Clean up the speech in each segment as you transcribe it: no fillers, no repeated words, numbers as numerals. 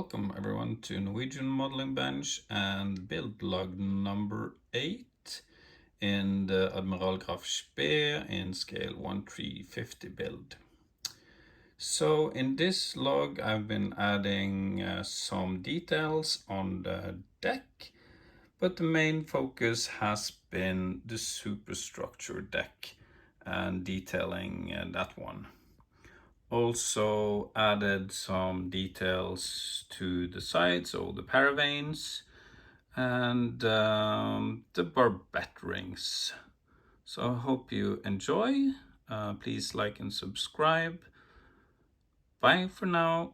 Welcome everyone to Norwegian Modeling Bench and build log number 8 in the Admiral Graf Spee in scale 1:350 build. So in this log I've been adding some details on the deck, but the main focus has been the superstructure deck and detailing that one. Also added some details to the sides, so the paravanes and the barbette rings. So I hope you enjoy. Please like and subscribe. Bye for now.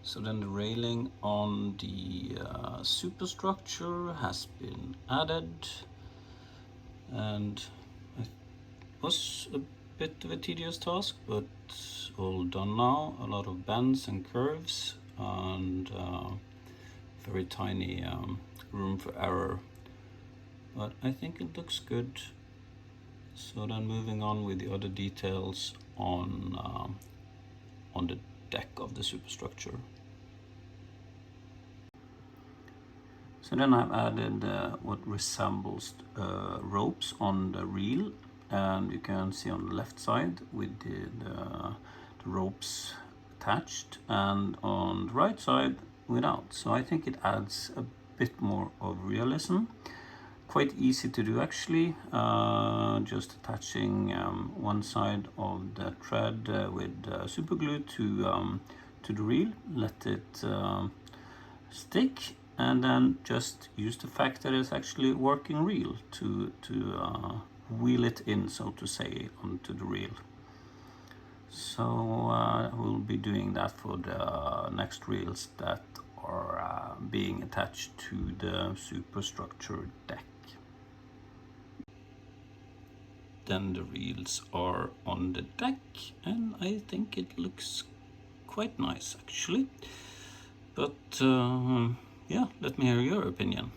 So then the railing on the superstructure has been added, and it was a bit of a tedious task, but all done now. A lot of bends and curves and very tiny room for error, but I think it looks good. So then moving on with the other details on the deck of the superstructure. So then I've added what resembles ropes on the reel, and you can see on the left side with the ropes attached, and on the right side without. So I think it adds a bit more of realism. Quite easy to do actually, just attaching one side of the thread with super glue to the reel, let it stick, and then just use the fact that it's actually a working reel to wheel it in, so to say, onto the reel. So we'll be doing that for the next reels that are being attached to the superstructure deck. Then the reels are on the deck, and I think it looks quite nice actually. But yeah, let me hear your opinion.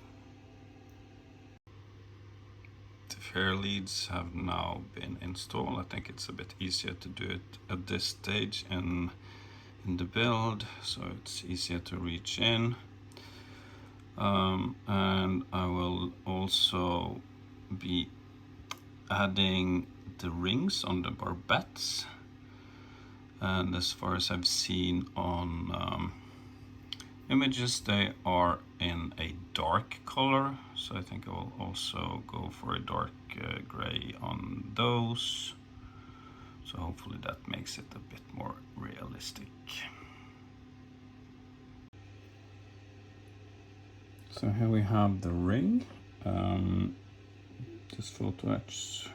The fairleads have now been installed. I think it's a bit easier to do it at this stage in the build, so it's easier to reach in. And I will also be adding the rings on the barbettes, and as far as I've seen on images, they are in a dark color, so I think I will also go for a dark gray on those, so hopefully that makes it a bit more realistic. So here we have the ring. This photo etch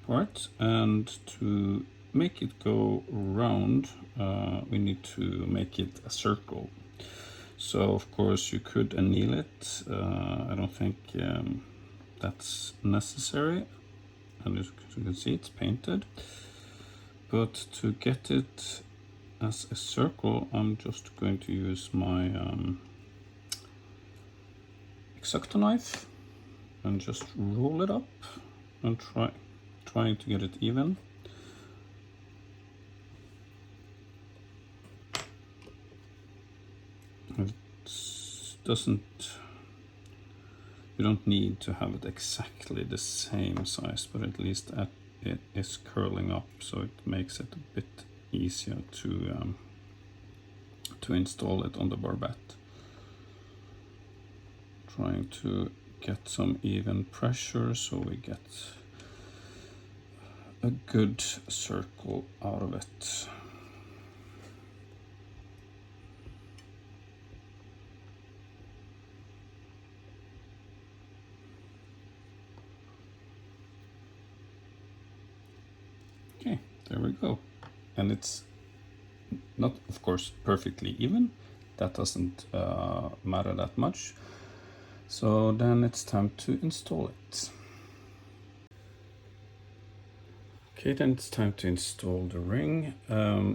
part, and to make it go round we need to make it a circle. So of course you could anneal it. I don't think that's necessary, and as you can see it's painted, but to get it as a circle I'm just going to use my X-Acto knife and just roll it up and trying to get it even. It doesn't, you don't need to have it exactly the same size, but at least it is curling up, so it makes it a bit easier to install it on the barbette. Trying to get some even pressure so we get a good circle out of it. Okay, there we go. And it's not, of course, perfectly even. That doesn't matter that much. So then it's time to install it. Okay, then it's time to install the ring.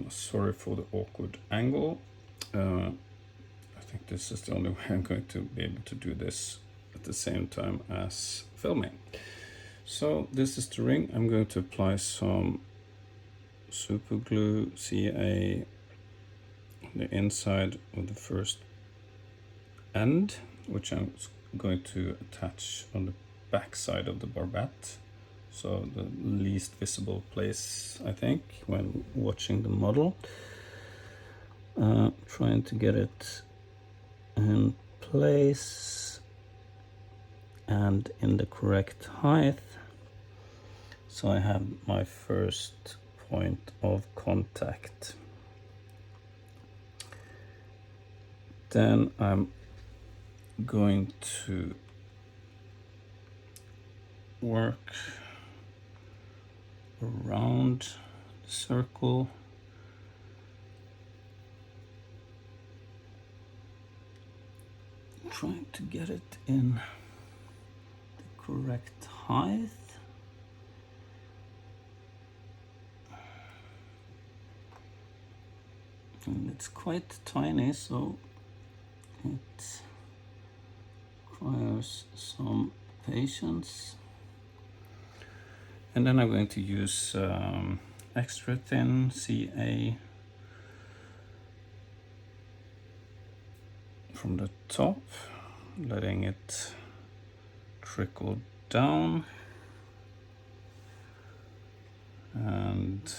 Sorry for the awkward angle. I think this is the only way I'm going to be able to do this at the same time as filming. So this is the ring. I'm going to apply some super glue CA on the inside of the first end, which I'm going to attach on the back side of the barbette. So the least visible place, I think, when watching the model. Trying to get it in place and in the correct height. So I have my first point of contact. Then I'm going to work around the circle, trying to get it in the correct height. And it's quite tiny, so it requires some patience. And then I'm going to use extra thin CA from the top, letting it trickle down, and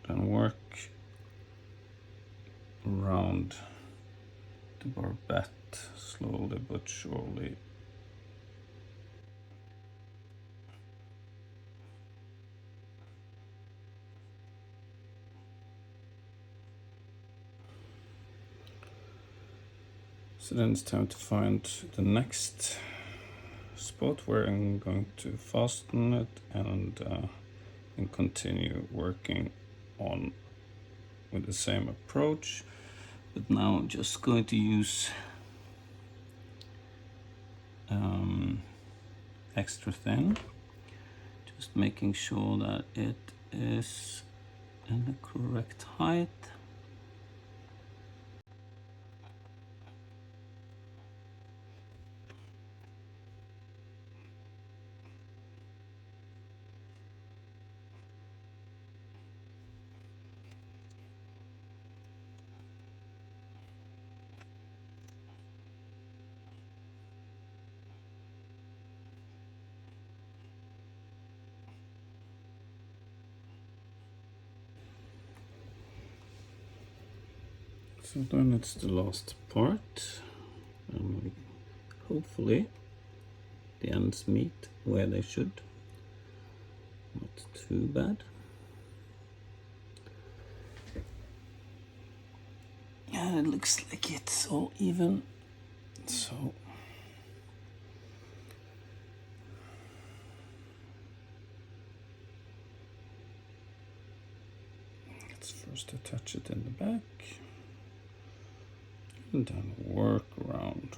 then work around the barbette slowly but surely. So then it's time to find the next spot where I'm going to fasten it and continue working on with the same approach. But now I'm just going to use extra thin, just making sure that it is in the correct height. So then it's the last part, and hopefully the ends meet where they should. Not too bad. Yeah, it looks like it's all even. So let's first attach it in the back and then work around.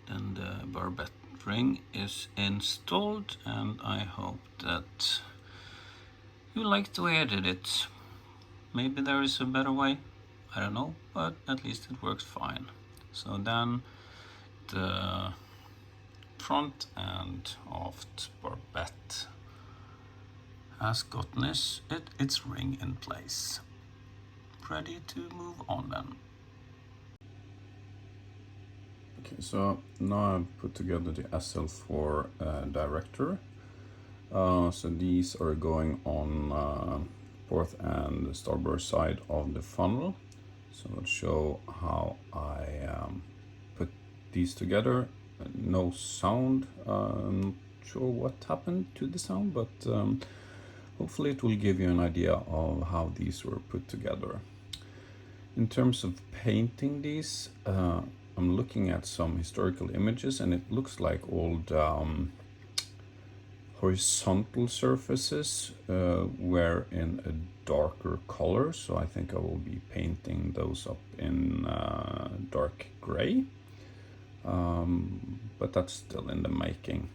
Then the barbette ring is installed, and I hope that you like the way I did it. Maybe there is a better way, I don't know, but at least it works fine. So then the front and aft barbette has gotten its ring in place. Ready to move on then. Okay, so now I've put together the SL4 director. So these are going on port and starboard side of the funnel. So I'll show how I put these together. No sound. I'm not sure what happened to the sound, but hopefully it will give you an idea of how these were put together. In terms of painting these, I'm looking at some historical images, and it looks like old horizontal surfaces were in a darker color, so I think I will be painting those up in dark gray, but that's still in the making.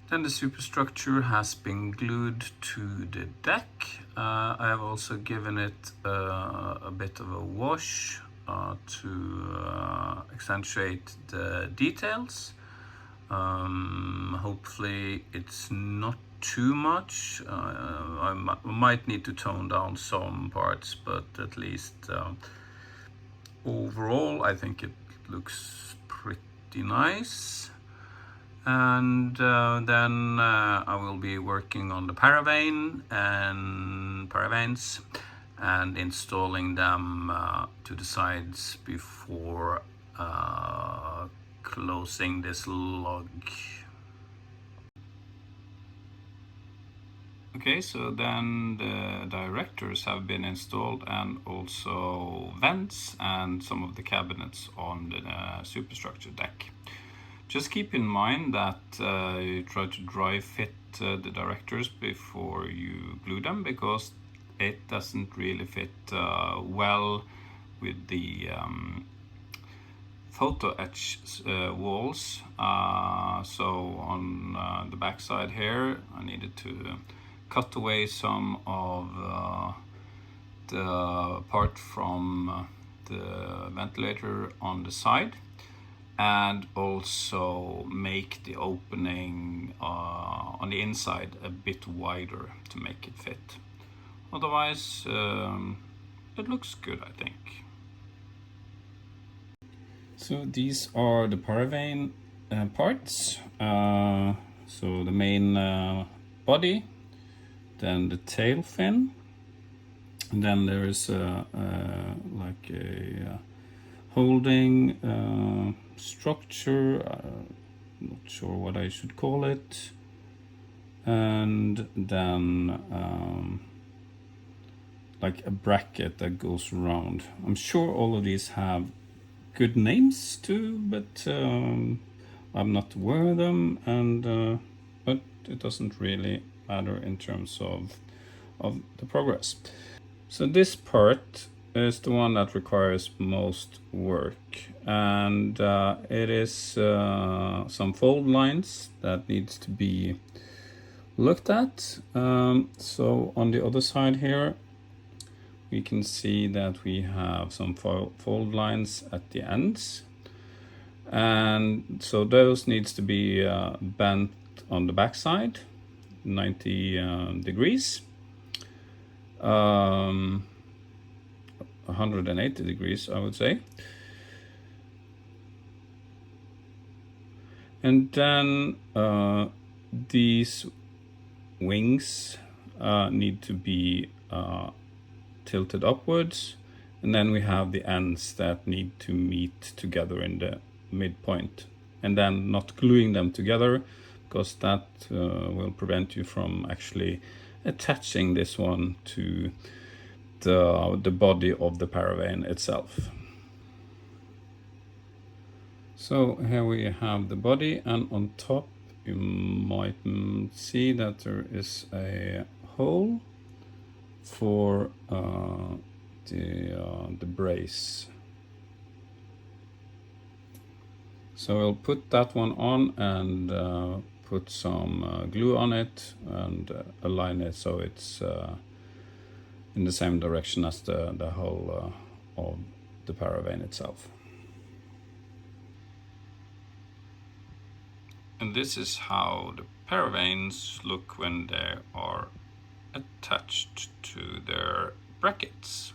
Then the superstructure has been glued to the deck. I have also given it a bit of a wash to accentuate the details. Hopefully it's not too much. I might need to tone down some parts, but at least overall I think it looks pretty nice. And then I will be working on the paravanes and installing them to the sides before closing this log. Okay, so then the directors have been installed, and also vents and some of the cabinets on the superstructure deck. Just keep in mind that you try to dry fit the directors before you glue them, because it doesn't really fit well with the photo etch walls. So on the back side here I needed to cut away some of the part from the ventilator on the side, and also make the opening on the inside a bit wider to make it fit. Otherwise it looks good, I think. So these are the paravane parts. So the main body, then the tail fin, and then there is like a holding structure, not sure what I should call it, and then like a bracket that goes around. I'm sure all of these have good names too, but I'm not aware of them, and but it doesn't really matter in terms of the progress. So this part is the one that requires most work, and it is some fold lines that needs to be looked at. So on the other side here we can see that we have some fold lines at the ends, and so those needs to be bent on the back side 90 degrees, 180 degrees I would say. And then these wings need to be tilted upwards, and then we have the ends that need to meet together in the midpoint, and then not gluing them together, because that will prevent you from actually attaching this one to the body of the paravane itself. So here we have the body, and on top you might see that there is a hole for the brace. So I'll put that one on and put some glue on it and align it so it's in the same direction as the hole of the paravane itself. And this is how the paravanes look when they are attached to their brackets.